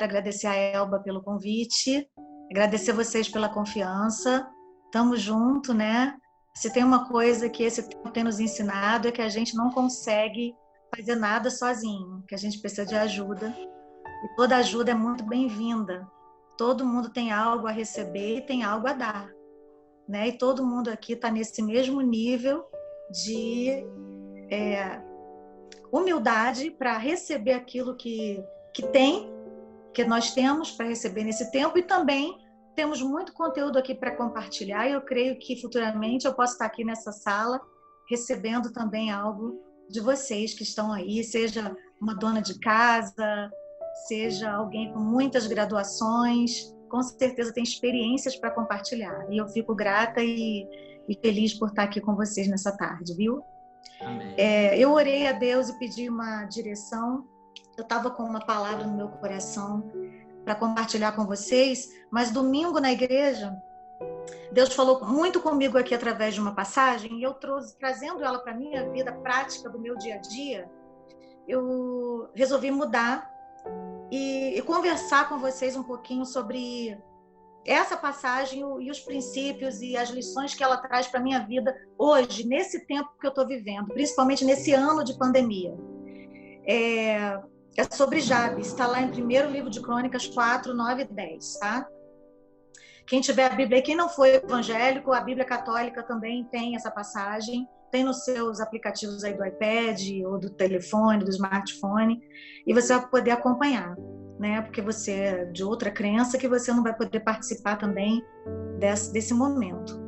quero agradecer a Elba pelo convite, agradecer vocês pela confiança. Estamos juntos, né? Se tem uma coisa que esse tempo tem nos ensinado é que a gente não consegue fazer nada sozinho, que a gente precisa de ajuda. E toda ajuda é muito bem-vinda. Todo mundo tem algo a receber e tem algo a dar, né? E todo mundo aqui está nesse mesmo nível de humildade para receber aquilo que nós temos para receber nesse tempo, e também temos muito conteúdo aqui para compartilhar, e eu creio que futuramente eu posso estar aqui nessa sala recebendo também algo de vocês que estão aí, seja uma dona de casa, seja alguém com muitas graduações, com certeza tem experiências para compartilhar, e eu fico grata e feliz por estar aqui com vocês nessa tarde, viu? Amém. Eu orei a Deus e pedi uma direção. Eu estava com uma palavra no meu coração para compartilhar com vocês, mas domingo na igreja, Deus falou muito comigo aqui através de uma passagem, e eu trazendo ela para a minha vida prática do meu dia a dia, eu resolvi mudar e conversar com vocês um pouquinho sobre essa passagem e os princípios e as lições que ela traz para a minha vida hoje, nesse tempo que eu estou vivendo, principalmente nesse ano de pandemia. É sobre Jabes, está lá em 1º livro de Crônicas 4, 9 e 10, tá? Quem tiver a Bíblia, quem não for evangélico, a Bíblia católica também tem essa passagem, tem nos seus aplicativos aí do iPad ou do telefone, do smartphone, e você vai poder acompanhar, né? Porque você é de outra crença que você não vai poder participar também desse momento.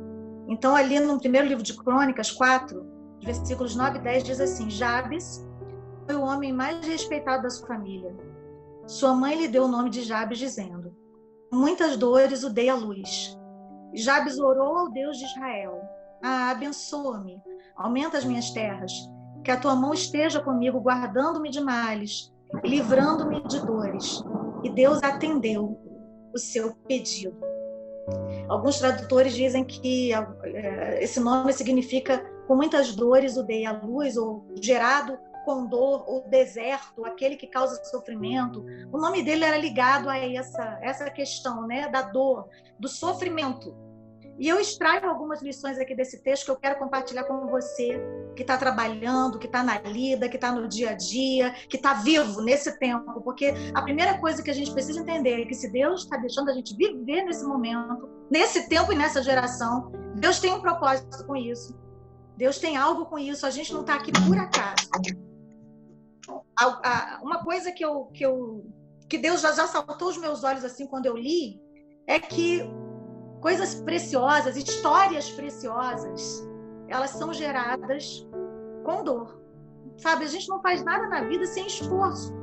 Então, ali no 1º livro de Crônicas 4, versículos 9 e 10, diz assim: Jabes foi o homem mais respeitado da sua família. Sua mãe lhe deu o nome de Jabes, dizendo: muitas dores o dei à luz. Jabes orou ao Deus de Israel: abençoa-me, aumenta as minhas terras, que a tua mão esteja comigo, guardando-me de males, livrando-me de dores. E Deus atendeu o seu pedido. Alguns tradutores dizem que esse nome significa com muitas dores o dei à luz, ou gerado com dor, ou deserto, aquele que causa sofrimento. O nome dele era ligado a essa questão, né, da dor, do sofrimento. E eu extraio algumas lições aqui desse texto que eu quero compartilhar com você, que está trabalhando, que está na lida, que está no dia a dia, que está vivo nesse tempo. Porque a primeira coisa que a gente precisa entender é que se Deus está deixando a gente viver nesse momento, nesse tempo e nessa geração, Deus tem um propósito com isso. Deus tem algo com isso. A gente não está aqui por acaso. Uma coisa que Deus já saltou os meus olhos assim quando eu li, é que coisas preciosas, histórias preciosas, elas são geradas com dor. Sabe, a gente não faz nada na vida sem esforço.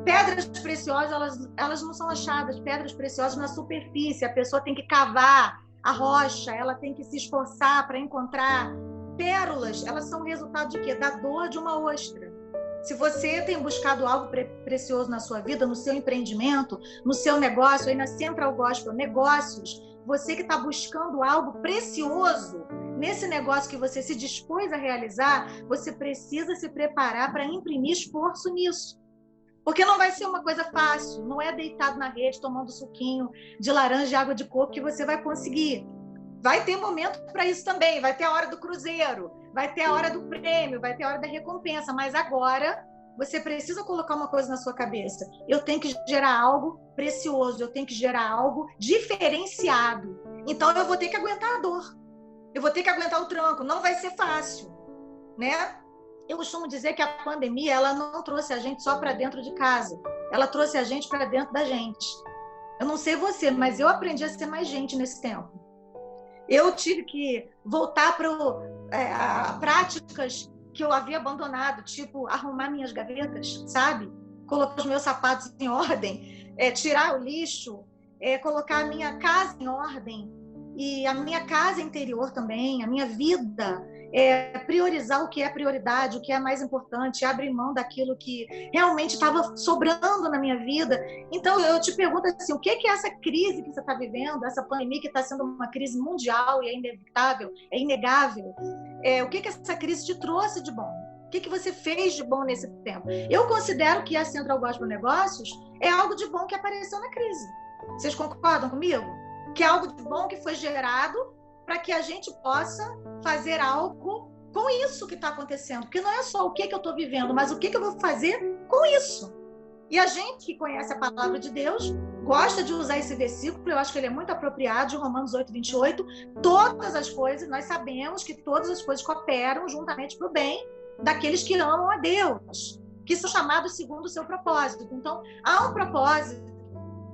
Pedras preciosas, elas não são achadas, pedras preciosas na superfície. A pessoa tem que cavar a rocha, ela tem que se esforçar para encontrar. Pérolas, elas são resultado de quê? Da dor de uma ostra. Se você tem buscado algo precioso na sua vida, no seu empreendimento, no seu negócio, aí na Central Gospel Negócios, você que está buscando algo precioso nesse negócio que você se dispôs a realizar, você precisa se preparar para imprimir esforço nisso. Porque não vai ser uma coisa fácil, não é deitado na rede tomando suquinho de laranja e água de coco que você vai conseguir. Vai ter momento para isso também, vai ter a hora do cruzeiro, vai ter a hora do prêmio, vai ter a hora da recompensa, mas agora você precisa colocar uma coisa na sua cabeça: eu tenho que gerar algo precioso, eu tenho que gerar algo diferenciado. Então eu vou ter que aguentar a dor, eu vou ter que aguentar o tranco, não vai ser fácil, né? Eu costumo dizer que a pandemia, ela não trouxe a gente só para dentro de casa, ela trouxe a gente para dentro da gente. Eu não sei você, mas eu aprendi a ser mais gente nesse tempo. Eu tive que voltar para práticas que eu havia abandonado, tipo arrumar minhas gavetas, sabe? Colocar os meus sapatos em ordem, tirar o lixo, colocar a minha casa em ordem, e a minha casa interior também, a minha vida, priorizar o que é prioridade, o que é mais importante, abrir mão daquilo que realmente estava sobrando na minha vida. Então eu te pergunto assim, o que é essa crise que você está vivendo, essa pandemia que está sendo uma crise mundial e é inevitável, é inegável, o que essa crise te trouxe de bom? O que você fez de bom nesse tempo? Eu considero que a Central Gospel Negócios é algo de bom que apareceu na crise. Vocês concordam comigo? Que é algo de bom que foi gerado para que a gente possa fazer algo com isso que está acontecendo. Porque não é só o que eu estou vivendo, mas o que eu vou fazer com isso. E a gente que conhece a palavra de Deus gosta de usar esse versículo, eu acho que ele é muito apropriado, de Romanos 8:28. Todas as coisas, nós sabemos que todas as coisas cooperam juntamente para o bem daqueles que amam a Deus, que são chamados segundo o seu propósito. Então, há um propósito.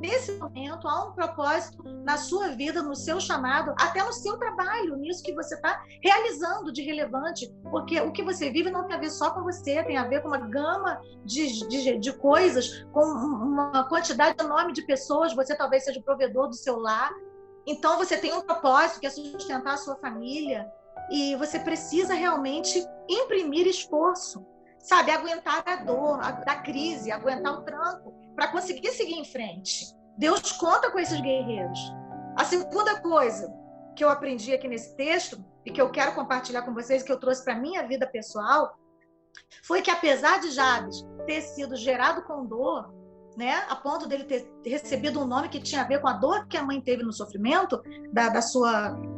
Nesse momento, há um propósito na sua vida, no seu chamado, até no seu trabalho, nisso que você está realizando de relevante, porque o que você vive não tem a ver só com você, tem a ver com uma gama de coisas, com uma quantidade enorme de pessoas, você talvez seja o provedor do seu lar, então você tem um propósito que é sustentar a sua família, e você precisa realmente imprimir esforço, sabe, aguentar a dor, da crise, aguentar o tranco, para conseguir seguir em frente. Deus conta com esses guerreiros. A segunda coisa que eu aprendi aqui nesse texto, e que eu quero compartilhar com vocês, que eu trouxe para a minha vida pessoal, foi que apesar de Jabes ter sido gerado com dor, né, a ponto dele ter recebido um nome que tinha a ver com a dor que a mãe teve no sofrimento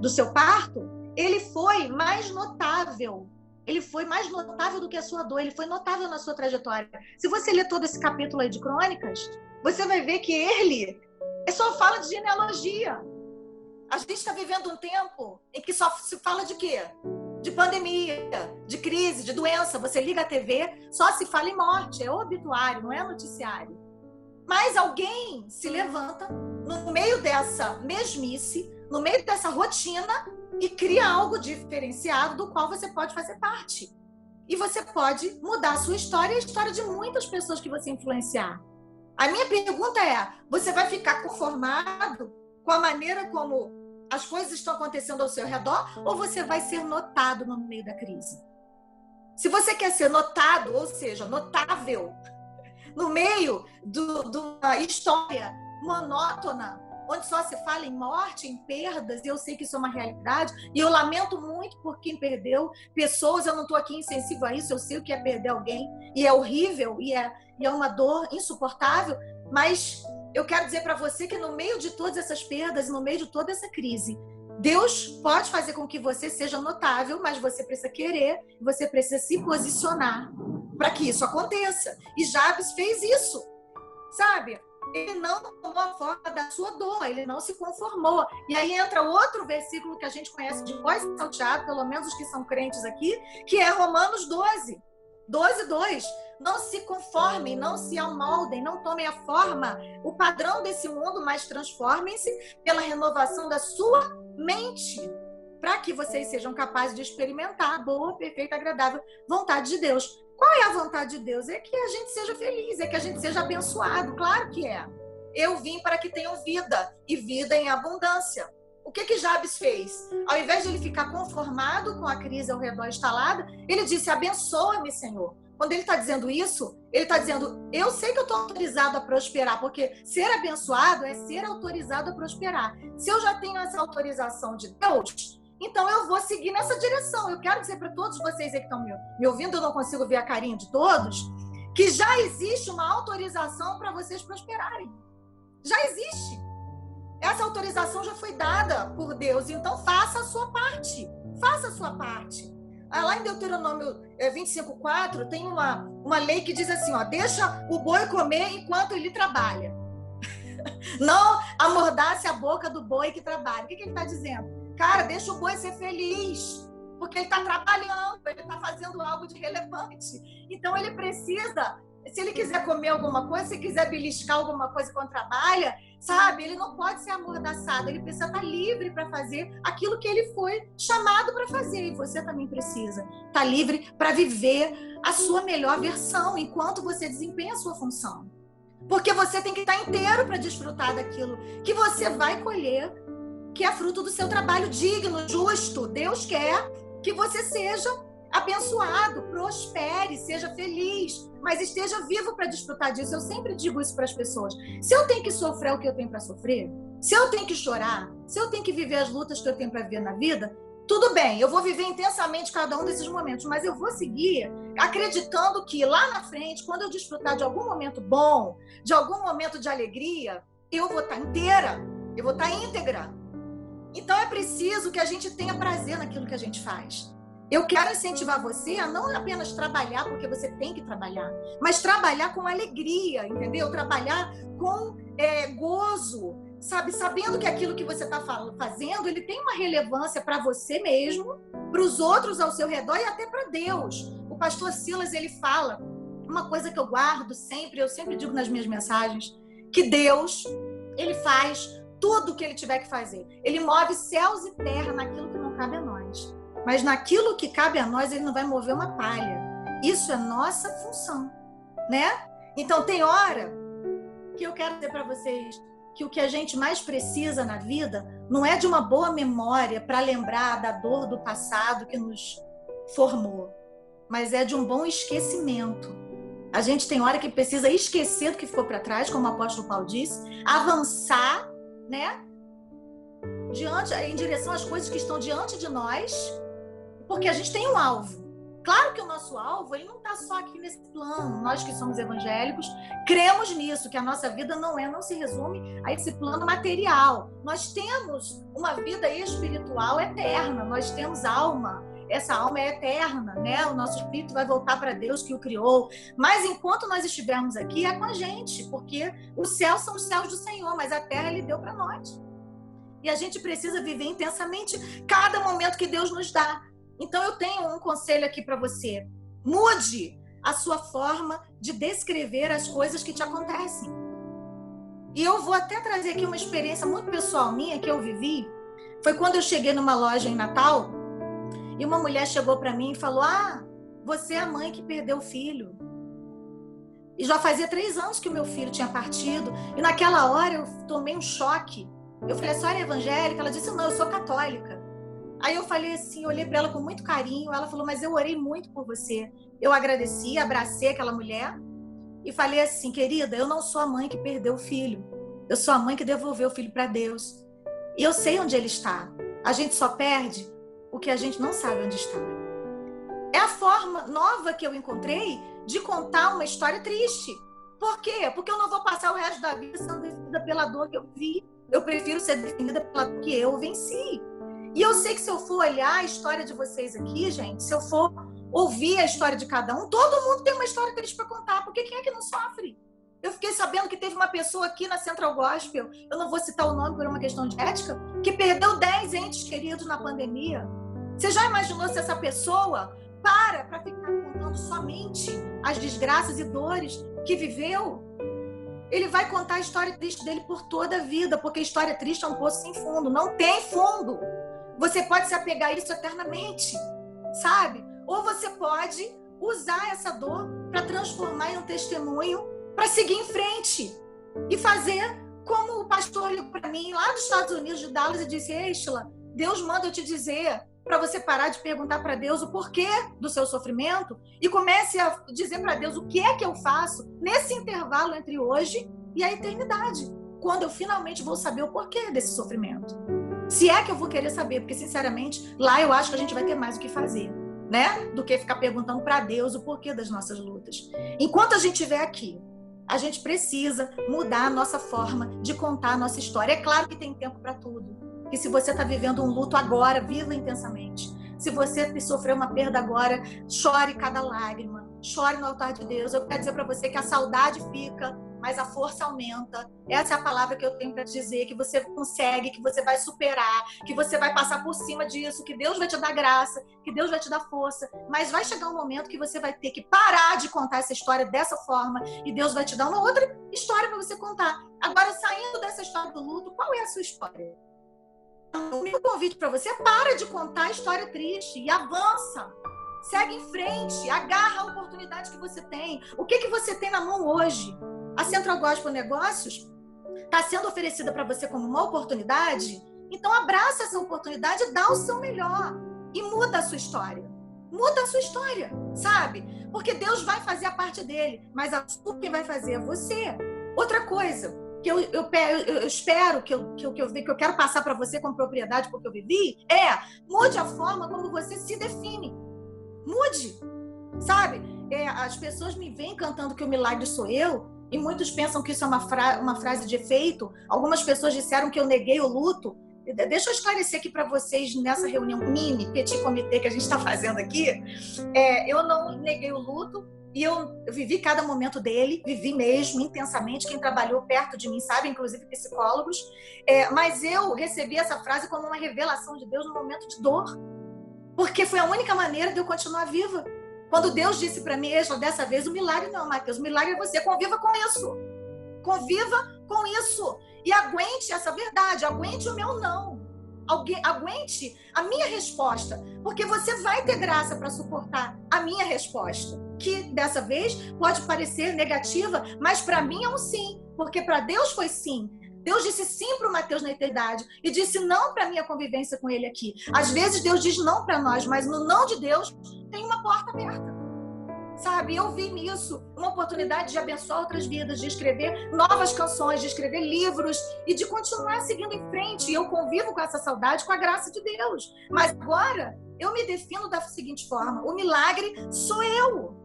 do seu parto, ele foi mais notável. Ele foi mais notável do que a sua dor, ele foi notável na sua trajetória. Se você ler todo esse capítulo aí de Crônicas, você vai ver que ele só fala de genealogia. A gente está vivendo um tempo em que só se fala de quê? De pandemia, de crise, de doença. Você liga a TV, só se fala em morte, é obituário, não é noticiário. Mas alguém se levanta no meio dessa mesmice, no meio dessa rotina, e cria algo diferenciado do qual você pode fazer parte. E você pode mudar a sua história e a história de muitas pessoas que você influenciar. A minha pergunta é, você vai ficar conformado com a maneira como as coisas estão acontecendo ao seu redor ou você vai ser notado no meio da crise? Se você quer ser notado, ou seja, notável, no meio de uma história monótona, onde só se fala em morte, em perdas, e eu sei que isso é uma realidade, e eu lamento muito por quem perdeu pessoas, eu não estou aqui insensível a isso, eu sei o que é perder alguém, e é horrível, e é uma dor insuportável, mas eu quero dizer para você que no meio de todas essas perdas, no meio de toda essa crise, Deus pode fazer com que você seja notável, mas você precisa querer, você precisa se posicionar para que isso aconteça. E Jabes fez isso, sabe? Ele não tomou a forma da sua dor, ele não se conformou. E aí entra outro versículo que a gente conhece de voz salteado, pelo menos os que são crentes aqui, que é Romanos 12:2. Não se conformem, não se amoldem, não tomem a forma, o padrão desse mundo, mas transformem-se pela renovação da sua mente, para que vocês sejam capazes de experimentar a boa, perfeita, agradável vontade de Deus. Qual é a vontade de Deus? É que a gente seja feliz, é que a gente seja abençoado. Claro que é. Eu vim para que tenham vida, e vida em abundância. O que Jabes fez? Ao invés de ele ficar conformado com a crise ao redor instalada, ele disse, abençoa-me, Senhor. Quando ele está dizendo isso, ele está dizendo, eu sei que eu estou autorizado a prosperar, porque ser abençoado é ser autorizado a prosperar. Se eu já tenho essa autorização de Deus, então eu vou seguir nessa direção. Eu quero dizer para todos vocês aí que estão me ouvindo, eu não consigo ver a carinha de todos, que já existe uma autorização para vocês prosperarem. Já existe. Essa autorização já foi dada por Deus, então faça a sua parte. Faça a sua parte. Lá em Deuteronômio 25:4 tem uma lei que diz assim, ó, deixa o boi comer enquanto ele trabalha. Não amordace a boca do boi que trabalha. O que ele está dizendo? Cara, deixa o boi ser feliz, porque ele está trabalhando, ele está fazendo algo de relevante. Então ele precisa, se ele quiser comer alguma coisa, se quiser beliscar alguma coisa quando trabalha, sabe? Ele não pode ser amordaçado, ele precisa estar livre para fazer aquilo que ele foi chamado para fazer. E você também precisa estar livre para viver a sua melhor versão enquanto você desempenha a sua função. Porque você tem que estar inteiro para desfrutar daquilo que você vai colher, que é fruto do seu trabalho digno, justo. Deus quer que você seja abençoado, prospere, seja feliz, mas esteja vivo para desfrutar disso. Eu sempre digo isso para as pessoas. Se eu tenho que sofrer o que eu tenho para sofrer, se eu tenho que chorar, se eu tenho que viver as lutas que eu tenho para viver na vida, tudo bem, eu vou viver intensamente cada um desses momentos, mas eu vou seguir acreditando que lá na frente, quando eu desfrutar de algum momento bom, de algum momento de alegria, eu vou estar inteira, eu vou estar íntegra. Então é preciso que a gente tenha prazer naquilo que a gente faz. Eu quero incentivar você a não apenas trabalhar porque você tem que trabalhar, mas trabalhar com alegria, entendeu? Trabalhar com gozo, sabe? Sabendo que aquilo que você está fazendo, ele tem uma relevância para você mesmo, para os outros ao seu redor e até para Deus. O pastor Silas, ele fala uma coisa que eu guardo sempre, eu sempre digo nas minhas mensagens, que Deus, ele faz tudo o que ele tiver que fazer. Ele move céus e terra naquilo que não cabe a nós. Mas naquilo que cabe a nós, ele não vai mover uma palha. Isso é nossa função, né? Então, tem hora que eu quero dizer para vocês que o que a gente mais precisa na vida não é de uma boa memória para lembrar da dor do passado que nos formou, mas é de um bom esquecimento. A gente tem hora que precisa esquecer do que ficou para trás, como o apóstolo Paulo disse, avançar, né? Em direção às coisas que estão diante de nós, porque a gente tem um alvo. Claro que o nosso alvo, ele não está só aqui nesse plano. Nós que somos evangélicos, cremos nisso, que a nossa vida não se resume a esse plano material. Nós temos uma vida espiritual eterna, nós temos alma. Essa alma é eterna, né? O nosso espírito vai voltar para Deus que o criou. Mas enquanto nós estivermos aqui, é com a gente, porque os céus são os céus do Senhor, mas a terra Ele deu para nós. E a gente precisa viver intensamente cada momento que Deus nos dá. Então eu tenho um conselho aqui para você. Mude a sua forma de descrever as coisas que te acontecem. E eu vou até trazer aqui uma experiência muito pessoal minha que eu vivi. Foi quando eu cheguei numa loja em Natal e uma mulher chegou para mim e falou: você é a mãe que perdeu o filho. E já fazia 3 anos que o meu filho tinha partido. E naquela hora eu tomei um choque. Eu falei: a senhora é evangélica? Ela disse: não, eu sou católica. Aí eu falei assim, olhei para ela com muito carinho. Ela falou: mas eu orei muito por você. Eu agradeci, abracei aquela mulher e falei assim: querida, eu não sou a mãe que perdeu o filho. Eu sou a mãe que devolveu o filho para Deus. E eu sei onde ele está. A gente só perde o que a gente não sabe onde está. É a forma nova que eu encontrei de contar uma história triste. Por quê? Porque eu não vou passar o resto da vida sendo definida pela dor que eu vi. Eu prefiro ser definida pela dor que eu venci. E eu sei que se eu for olhar a história de vocês aqui, gente, se eu for ouvir a história de cada um, todo mundo tem uma história triste para contar, porque quem é que não sofre? Eu fiquei sabendo que teve uma pessoa aqui na Central Gospel, eu não vou citar o nome por uma questão de ética, que perdeu 10 entes queridos na pandemia. Você já imaginou se essa pessoa para ficar contando somente as desgraças e dores que viveu? Ele vai contar a história triste dele por toda a vida, porque a história triste é um poço sem fundo, não tem fundo. Você pode se apegar a isso eternamente, sabe? Ou você pode usar essa dor para transformar em um testemunho, para seguir em frente e fazer como o pastor ligou para mim lá dos Estados Unidos, de Dallas, e disse: Estela, Deus manda eu te dizer para você parar de perguntar para Deus o porquê do seu sofrimento e comece a dizer para Deus o que é que eu faço nesse intervalo entre hoje e a eternidade, quando eu finalmente vou saber o porquê desse sofrimento. Se é que eu vou querer saber, porque, sinceramente, lá eu acho que a gente vai ter mais o que fazer, né? Do que ficar perguntando para Deus o porquê das nossas lutas. Enquanto a gente estiver aqui, a gente precisa mudar a nossa forma de contar a nossa história. É claro que tem tempo para tudo. E se você está vivendo um luto agora, viva intensamente. Se você sofreu uma perda agora, chore cada lágrima. Chore no altar de Deus. Eu quero dizer para você que a saudade fica, mas a força aumenta. Essa é a palavra que eu tenho para te dizer, que você consegue, que você vai superar, que você vai passar por cima disso, que Deus vai te dar graça, que Deus vai te dar força, mas vai chegar um momento que você vai ter que parar de contar essa história dessa forma e Deus vai te dar uma outra história para você contar. Agora, saindo dessa história do luto, qual é a sua história? O meu convite para você é: para de contar a história triste e avança. Segue em frente, agarra a oportunidade que você tem. O que você tem na mão hoje? A Central Gospel Negócios está sendo oferecida para você como uma oportunidade, então abraça essa oportunidade, dá o seu melhor e muda a sua história. Muda a sua história, sabe? Porque Deus vai fazer a parte dele, mas a sua quem vai fazer é você. Outra coisa que eu espero, que eu quero passar para você com propriedade, porque eu vivi, mude a forma como você se define. Mude, sabe? As pessoas me veem cantando que o milagre sou eu, e muitos pensam que isso é uma frase de efeito. Algumas pessoas disseram que eu neguei o luto. Deixa eu esclarecer aqui para vocês, nessa reunião mini, petit comitê que a gente está fazendo aqui, eu não neguei o luto, e eu vivi cada momento dele, vivi mesmo, intensamente. Quem trabalhou perto de mim sabe, inclusive psicólogos, mas eu recebi essa frase como uma revelação de Deus no momento de dor, porque foi a única maneira de eu continuar viva. Quando Deus disse para mim, dessa vez, o milagre não, Mateus, o milagre é você, conviva com isso. Conviva com isso. E aguente essa verdade, aguente o meu não. Aguente a minha resposta, porque você vai ter graça para suportar a minha resposta, que dessa vez pode parecer negativa, mas para mim é um sim, porque para Deus foi sim. Deus disse sim para o Mateus na eternidade e disse não para a minha convivência com ele aqui. Às vezes Deus diz não para nós, mas no não de Deus tem uma porta aberta. Sabe, eu vi nisso uma oportunidade de abençoar outras vidas, de escrever novas canções, de escrever livros e de continuar seguindo em frente. E eu convivo com essa saudade, com a graça de Deus. Mas agora eu me defino da seguinte forma: o milagre sou eu.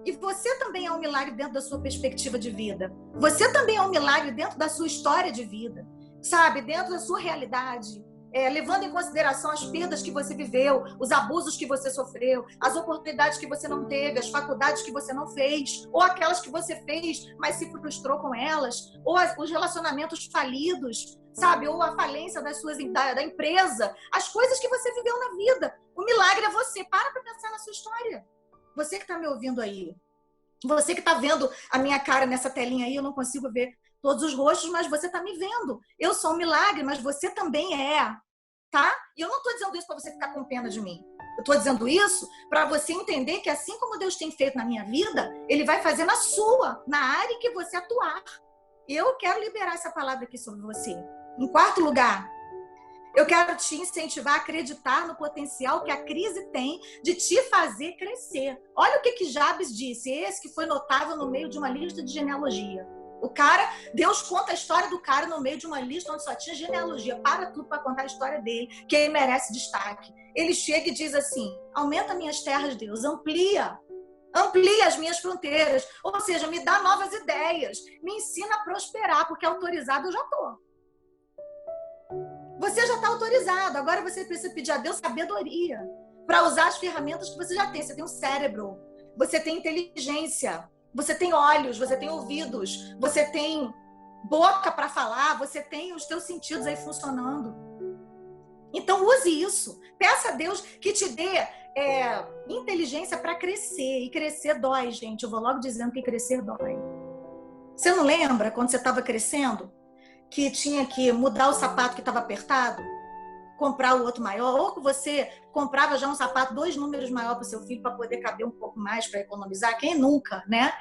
E você também é um milagre dentro da sua perspectiva de vida. Você também é um milagre dentro da sua história de vida, sabe, dentro da sua realidade. Levando em consideração as perdas que você viveu, os abusos que você sofreu, as oportunidades que você não teve, as faculdades que você não fez, ou aquelas que você fez, mas se frustrou com elas, ou os relacionamentos falidos, sabe? Ou a falência da empresa, as coisas que você viveu na vida. O milagre é você. Para pensar na sua história. Você que está me ouvindo aí, você que está vendo a minha cara nessa telinha aí, eu não consigo ver todos os rostos, mas você está me vendo. Eu sou um milagre, mas você também tá? E eu não estou dizendo isso para você ficar com pena de mim. Eu estou dizendo isso para você entender que assim como Deus tem feito na minha vida, Ele vai fazer na sua, na área em que você atuar. E eu quero liberar essa palavra aqui sobre você. Em quarto lugar, eu quero te incentivar a acreditar no potencial que a crise tem de te fazer crescer. Olha o que Jabes disse, esse que foi notável no meio de uma lista de genealogia. O cara, Deus conta a história do cara no meio de uma lista onde só tinha genealogia. Para tudo para contar a história dele, que ele merece destaque. Ele chega e diz assim: aumenta minhas terras, Deus, amplia as minhas fronteiras. Ou seja, me dá novas ideias, me ensina a prosperar, porque autorizado eu já estou. Você já está autorizado, agora você precisa pedir a Deus sabedoria para usar as ferramentas que você já tem. Você tem um cérebro, você tem inteligência, você tem olhos, você tem ouvidos, você tem boca para falar, você tem os teus sentidos aí funcionando. Então use isso. Peça a Deus que te dê inteligência para crescer. E crescer dói, gente. Eu vou logo dizendo que crescer dói. Você não lembra quando você estava crescendo que tinha que mudar o sapato que estava apertado? Comprar o outro maior? Ou que você comprava já um sapato 2 números maior para o seu filho para poder caber um pouco mais, para economizar? Quem nunca, né?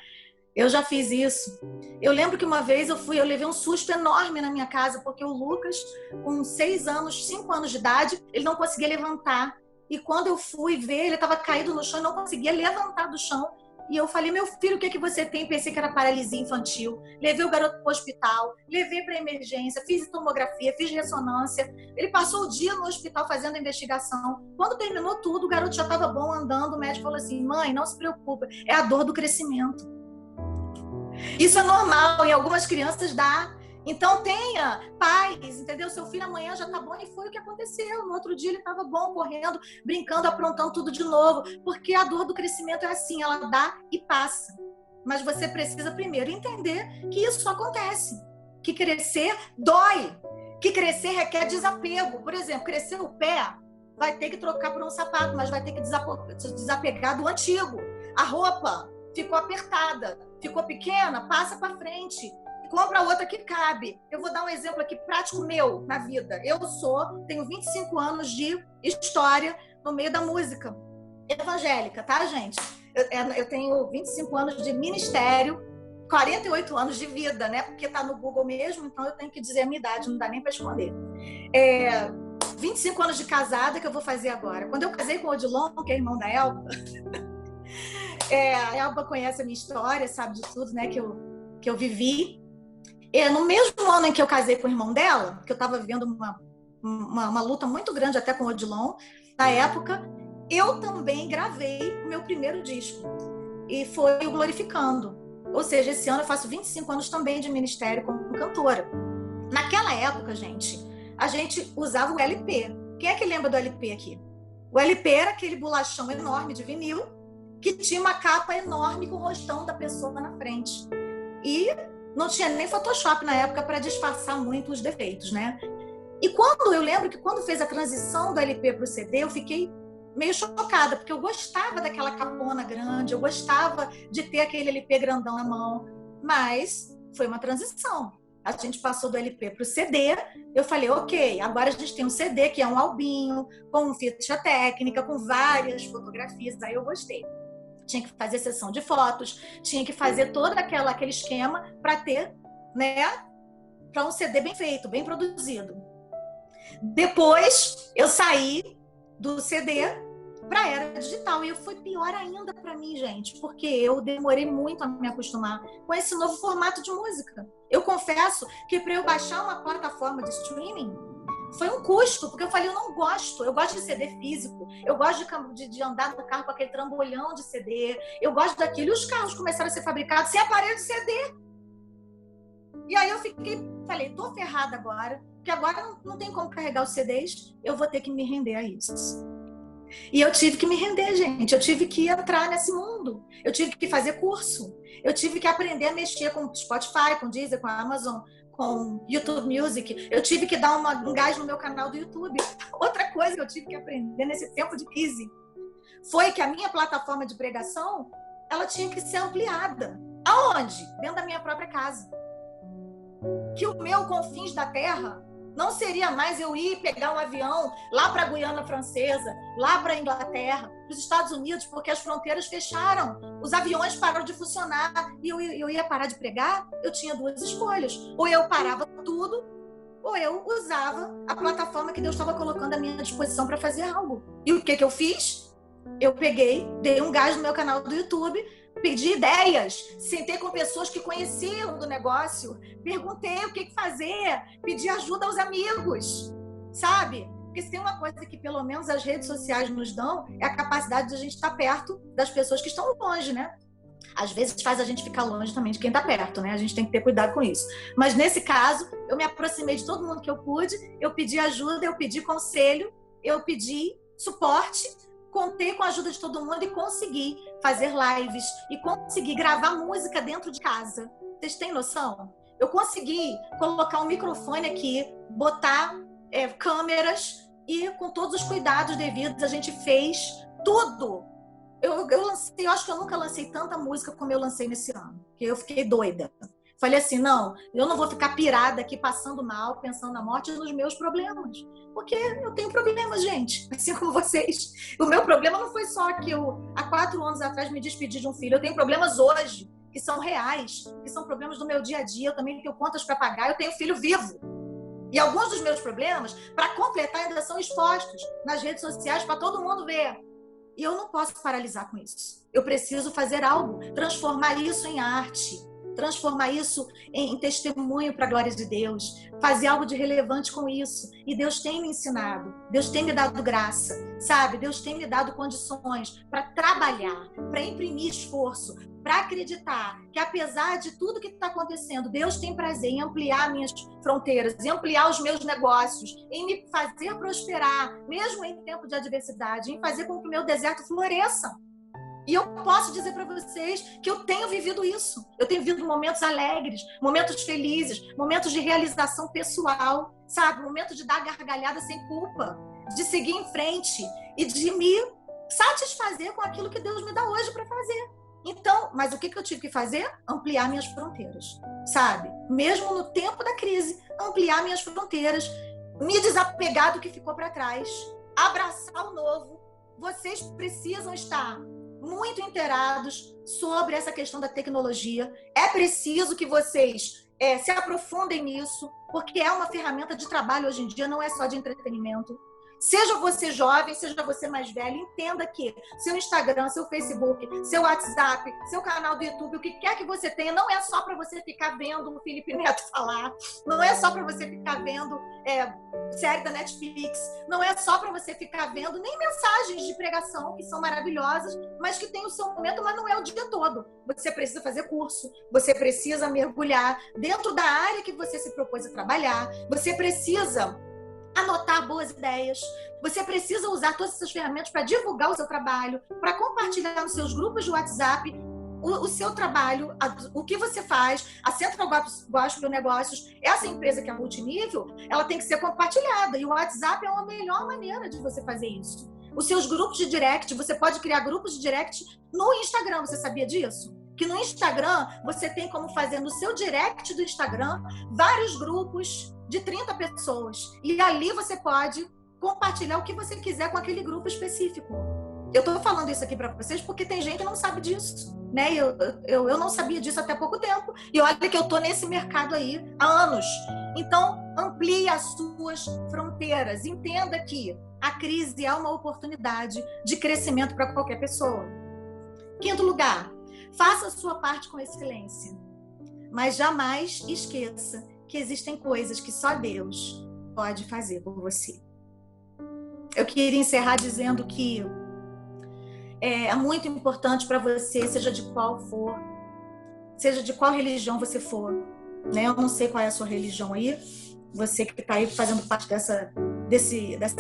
Eu já fiz isso. Eu lembro que uma vez eu levei um susto enorme na minha casa, porque o Lucas, com 5 anos de idade, ele não conseguia levantar. E quando eu fui ver, ele estava caído no chão e não conseguia levantar do chão. E eu falei: meu filho, o que é que você tem? Pensei que era paralisia infantil. Levei o garoto para o hospital, levei para emergência, fiz tomografia, fiz ressonância. Ele passou o dia no hospital fazendo a investigação. Quando terminou tudo, o garoto já estava bom, andando. O médico falou assim: mãe, não se preocupa, é a dor do crescimento. Isso é normal, em algumas crianças dá. Então tenha paz, entendeu? Seu filho amanhã já tá bom, e foi o que aconteceu. No outro dia ele estava bom, correndo, brincando, aprontando tudo de novo. Porque a dor do crescimento é assim, ela dá e passa. Mas você precisa primeiro entender que isso acontece. Que crescer dói. Que crescer requer desapego. Por exemplo, crescer o pé, vai ter que trocar por um sapato, mas vai ter que desapegar do antigo. A roupa ficou apertada, ficou pequena, passa para frente. Compra outra que cabe. Eu vou dar um exemplo aqui prático meu na vida. Eu tenho 25 anos de história no meio da música evangélica, tá, gente? Eu tenho 25 anos de ministério, 48 anos de vida, né? Porque tá no Google mesmo, então eu tenho que dizer a minha idade, não dá nem para esconder. 25 anos de casada que eu vou fazer agora. Quando eu casei com o Odilon, que é irmão da Elba, a Elba conhece a minha história, sabe de tudo, né? Que eu vivi. No mesmo ano em que eu casei com o irmão dela, que eu estava vivendo uma luta muito grande até com o Odilon, na época, eu também gravei o meu primeiro disco. E foi o Glorificando. Ou seja, esse ano eu faço 25 anos também de ministério como cantora. Naquela época, gente, a gente usava o LP. Quem é que lembra do LP aqui? O LP era aquele bolachão enorme de vinil que tinha uma capa enorme com o rostão da pessoa na frente. E não tinha nem Photoshop na época para disfarçar muito os defeitos, né? E eu lembro que quando fez a transição do LP para o CD, eu fiquei meio chocada, porque eu gostava daquela capona grande, eu gostava de ter aquele LP grandão na mão, mas foi uma transição. A gente passou do LP para o CD, eu falei, ok, agora a gente tem um CD que é um albinho, com ficha técnica, com várias fotografias, aí eu gostei. Tinha que fazer sessão de fotos, tinha que fazer todo aquele esquema para ter, né, para um CD bem feito, bem produzido. Depois eu saí do CD para a era digital. E foi pior ainda para mim, gente, porque eu demorei muito a me acostumar com esse novo formato de música. Eu confesso que para eu baixar uma plataforma de streaming foi um custo, porque eu falei, eu não gosto. Eu gosto de CD físico, eu gosto de andar no carro com aquele trambolhão de CD, eu gosto daquilo. E os carros começaram a ser fabricados sem aparelho de CD. E aí eu falei, tô ferrada agora, porque agora não tem como carregar os CDs, eu vou ter que me render a isso. E eu tive que me render, gente. Eu tive que entrar nesse mundo. Eu tive que fazer curso. Eu tive que aprender a mexer com Spotify, com Deezer, com a Amazon, com YouTube Music. Eu tive que dar um gás no meu canal do YouTube. Outra coisa que eu tive que aprender nesse tempo de crise foi que a minha plataforma de pregação, ela tinha que ser ampliada. Aonde? Dentro da minha própria casa. Que o meu Confins da Terra não seria mais eu ir pegar um avião lá para a Guiana Francesa, lá para a Inglaterra, para os Estados Unidos, porque as fronteiras fecharam, os aviões pararam de funcionar e eu ia parar de pregar. Eu tinha duas escolhas: ou eu parava tudo, ou eu usava a plataforma que Deus estava colocando à minha disposição para fazer algo. E o que eu fiz? Eu dei um gás no meu canal do YouTube, pedi ideias, sentei com pessoas que conheciam do negócio, perguntei o que fazer, pedi ajuda aos amigos, sabe? Porque se tem uma coisa que pelo menos as redes sociais nos dão, é a capacidade de a gente estar perto das pessoas que estão longe, né? Às vezes faz a gente ficar longe também de quem está perto, né? A gente tem que ter cuidado com isso. Mas nesse caso, eu me aproximei de todo mundo que eu pude, eu pedi ajuda, eu pedi conselho, eu pedi suporte, contei com a ajuda de todo mundo e consegui fazer lives e consegui gravar música dentro de casa. Vocês têm noção? Eu consegui colocar um microfone aqui, botar câmeras e com todos os cuidados devidos a gente fez tudo. Eu lancei, eu acho que eu nunca lancei tanta música como eu lancei nesse ano, porque eu fiquei doida. Falei assim, não, eu não vou ficar pirada aqui, passando mal, pensando na morte e nos meus problemas. Porque eu tenho problemas, gente, assim como vocês. O meu problema não foi só que eu, há 4 anos atrás, me despedi de um filho. Eu tenho problemas hoje, que são reais, que são problemas do meu dia a dia. Eu também tenho contas para pagar, eu tenho filho vivo. E alguns dos meus problemas, para completar, ainda são expostos nas redes sociais para todo mundo ver. E eu não posso paralisar com isso. Eu preciso fazer algo, transformar isso em arte, transformar isso em testemunho para a glória de Deus, fazer algo de relevante com isso. E Deus tem me ensinado, Deus tem me dado graça, sabe? Deus tem me dado condições para trabalhar, para imprimir esforço, para acreditar que apesar de tudo que está acontecendo, Deus tem prazer em ampliar minhas fronteiras, em ampliar os meus negócios, em me fazer prosperar, mesmo em tempo de adversidade, em fazer com que o meu deserto floresça. E eu posso dizer para vocês que eu tenho vivido isso. Eu tenho vivido momentos alegres, momentos felizes, momentos de realização pessoal, sabe? Momentos de dar gargalhada sem culpa, de seguir em frente e de me satisfazer com aquilo que Deus me dá hoje para fazer. Então, mas o que eu tive que fazer? Ampliar minhas fronteiras, sabe? Mesmo no tempo da crise, ampliar minhas fronteiras, me desapegar do que ficou para trás, abraçar o novo. Vocês precisam estar muito inteirados sobre essa questão da tecnologia. É preciso que vocês se aprofundem nisso, porque é uma ferramenta de trabalho hoje em dia, não é só de entretenimento. Seja você jovem, seja você mais velho, entenda que seu Instagram, seu Facebook, seu WhatsApp, seu canal do YouTube, o que quer que você tenha, não é só para você ficar vendo o Felipe Neto falar, não é só para você ficar vendo série da Netflix, não é só para você ficar vendo nem mensagens de pregação, que são maravilhosas, mas que tem o seu momento, mas não é o dia todo. Você precisa fazer curso, você precisa mergulhar dentro da área que você se propôs a trabalhar, você precisa anotar boas ideias, você precisa usar todas essas ferramentas para divulgar o seu trabalho, para compartilhar nos seus grupos de WhatsApp o seu trabalho, o que você faz. A Central Gospel Negócios, essa empresa que é multinível, ela tem que ser compartilhada, e o WhatsApp é a melhor maneira de você fazer isso. Os seus grupos de direct, você pode criar grupos de direct no Instagram, você sabia disso? Que no Instagram, você tem como fazer no seu direct do Instagram vários grupos de 30 pessoas. E ali você pode compartilhar o que você quiser com aquele grupo específico. Eu estou falando isso aqui para vocês porque tem gente que não sabe disso, né? Eu não sabia disso até pouco tempo. E olha que eu estou nesse mercado aí há anos. Então, amplie as suas fronteiras. Entenda que a crise é uma oportunidade de crescimento para qualquer pessoa. Quinto lugar, faça a sua parte com excelência. Mas jamais esqueça que existem coisas que só Deus pode fazer por você. Eu queria encerrar dizendo que é muito importante para você, seja de qual for, seja de qual religião você for, né? Eu não sei qual é a sua religião aí, você que está aí fazendo parte dessa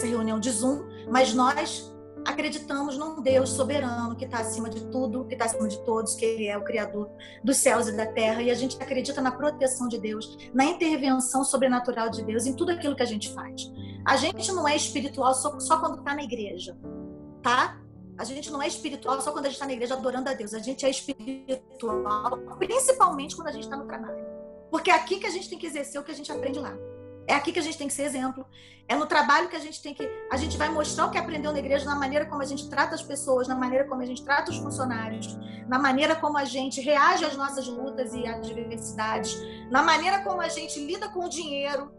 reunião de Zoom, mas nós acreditamos num Deus soberano que está acima de tudo, que está acima de todos, que Ele é o Criador dos céus e da terra, e a gente acredita na proteção de Deus, na intervenção sobrenatural de Deus em tudo aquilo que a gente faz. A gente não é espiritual só quando está na igreja, tá? A gente não é espiritual só quando a gente está na igreja adorando a Deus. A gente é espiritual principalmente quando a gente está no trabalho. Porque é aqui que a gente tem que exercer o que a gente aprende lá. É aqui que a gente tem que ser exemplo. É no trabalho que a gente vai mostrar o que aprendeu na igreja, na maneira como a gente trata as pessoas, na maneira como a gente trata os funcionários, na maneira como a gente reage às nossas lutas e adversidades, na maneira como a gente lida com o dinheiro,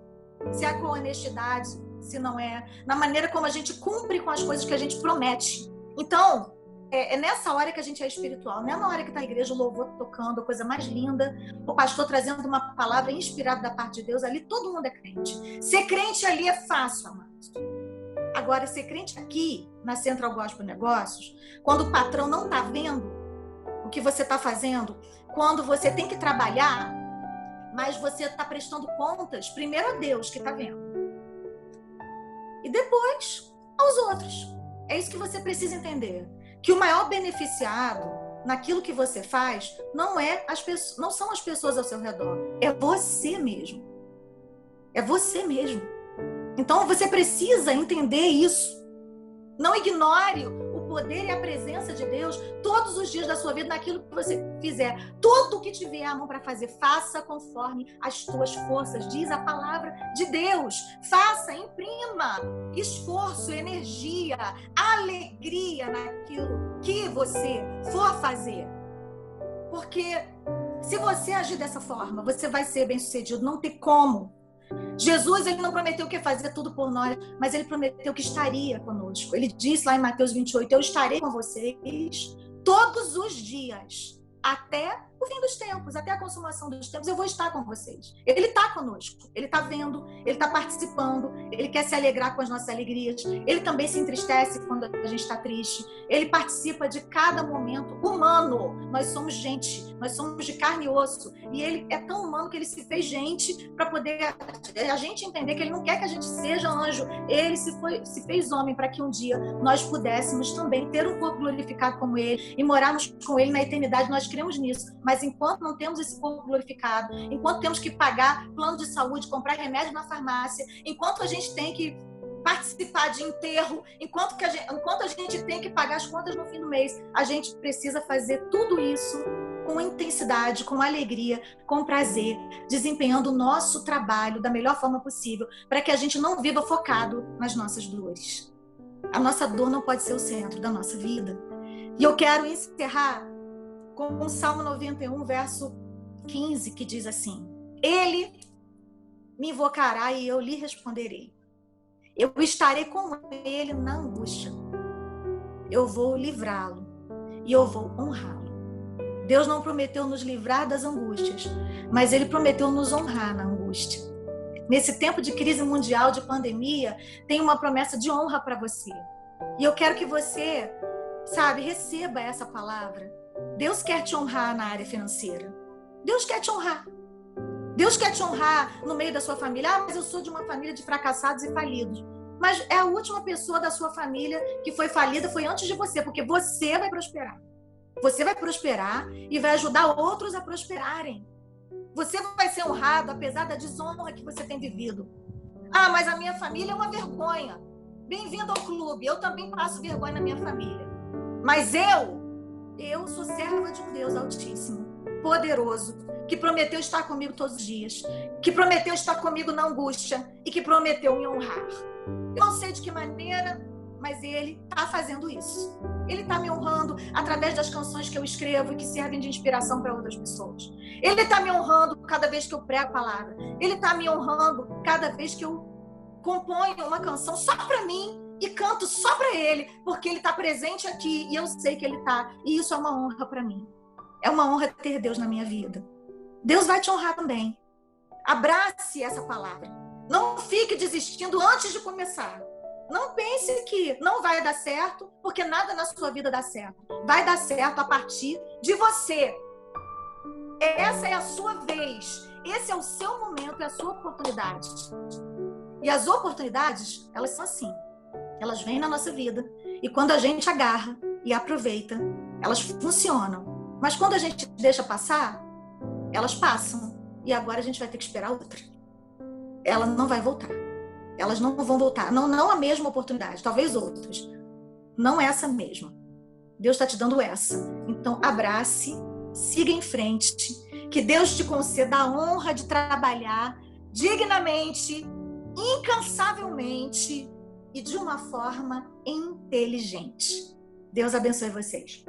se é com honestidade, se não é, na maneira como a gente cumpre com as coisas que a gente promete. Então, é nessa hora que a gente é espiritual, não é na hora que está a igreja, o louvor tocando, a coisa mais linda, o pastor trazendo uma palavra inspirada da parte de Deus, ali todo mundo é crente. Ser crente ali é fácil, amados. Agora, ser crente aqui, na Central Gospel Negócios, quando o patrão não está vendo o que você está fazendo, quando você tem que trabalhar, mas você está prestando contas, primeiro a Deus que está vendo, e depois aos outros. É isso que você precisa entender. Que o maior beneficiado naquilo que você faz não são as pessoas ao seu redor. É você mesmo. É você mesmo. Então você precisa entender isso. Não ignore o poder e a presença de Deus todos os dias da sua vida naquilo que você fizer. Tudo o que tiver a mão para fazer, faça conforme as tuas forças, diz a palavra de Deus. Faça, imprima esforço, energia, alegria naquilo que você for fazer. Porque se você agir dessa forma, você vai ser bem-sucedido, não tem como. Jesus, ele não prometeu que ia fazer tudo por nós, mas ele prometeu que estaria conosco. Ele disse lá em Mateus 28, eu estarei com vocês todos os dias, até o fim dos tempos, até a consumação dos tempos, eu vou estar com vocês. Ele está conosco, ele está vendo, ele está participando, ele quer se alegrar com as nossas alegrias, ele também se entristece quando a gente está triste, ele participa de cada momento humano. Nós somos gente, nós somos de carne e osso, e ele é tão humano que ele se fez gente para poder a gente entender que ele não quer que a gente seja anjo, ele se fez homem para que um dia nós pudéssemos também ter um corpo glorificado como ele e morarmos com ele na eternidade. Nós cremos nisso, mas enquanto não temos esse corpo glorificado, enquanto temos que pagar plano de saúde, comprar remédio na farmácia, enquanto a gente tem que participar de enterro, enquanto a gente tem que pagar as contas no fim do mês, a gente precisa fazer tudo isso com intensidade, com alegria, com prazer, desempenhando o nosso trabalho da melhor forma possível, para que a gente não viva focado nas nossas dores. A nossa dor não pode ser o centro da nossa vida. E eu quero encerrar com o Salmo 91, verso 15, que diz assim: Ele me invocará e eu lhe responderei. Eu estarei com ele na angústia. Eu vou livrá-lo e eu vou honrá-lo. Deus não prometeu nos livrar das angústias, mas ele prometeu nos honrar na angústia. Nesse tempo de crise mundial, de pandemia, tem uma promessa de honra para você. E eu quero que você, receba essa palavra. Deus quer te honrar na área financeira. Deus quer te honrar. Deus quer te honrar no meio da sua família. Mas eu sou de uma família de fracassados e falidos. Mas é a última pessoa da sua família que foi falida, foi antes de você, porque você vai prosperar. Você vai prosperar e vai ajudar outros a prosperarem. Você vai ser honrado apesar da desonra que você tem vivido. Mas a minha família é uma vergonha. Bem-vindo ao clube. Eu também passo vergonha na minha família. Mas eu sou serva de um Deus Altíssimo, poderoso, que prometeu estar comigo todos os dias, que prometeu estar comigo na angústia e que prometeu me honrar. Eu não sei de que maneira, mas ele está fazendo isso. Ele está me honrando através das canções que eu escrevo e que servem de inspiração para outras pessoas. Ele está me honrando cada vez que eu prego a palavra. Ele está me honrando cada vez que eu componho uma canção só para mim e canto só para ele, porque ele está presente aqui e eu sei que ele está. E isso é uma honra para mim. É uma honra ter Deus na minha vida. Deus vai te honrar também. Abrace essa palavra. Não fique desistindo antes de começar. Não pense que não vai dar certo, porque nada na sua vida dá certo. Vai dar certo a partir de você. Essa é a sua vez. Esse é o seu momento, é a sua oportunidade. E as oportunidades, elas são assim. Elas vêm na nossa vida. E quando a gente agarra e aproveita, elas funcionam. Mas quando a gente deixa passar, elas passam. E agora a gente vai ter que esperar outra. Ela não vai voltar. Elas não vão voltar. Não a mesma oportunidade. Talvez outras. Não essa mesma. Deus está te dando essa. Então, abrace, siga em frente. Que Deus te conceda a honra de trabalhar dignamente, incansavelmente e de uma forma inteligente. Deus abençoe vocês.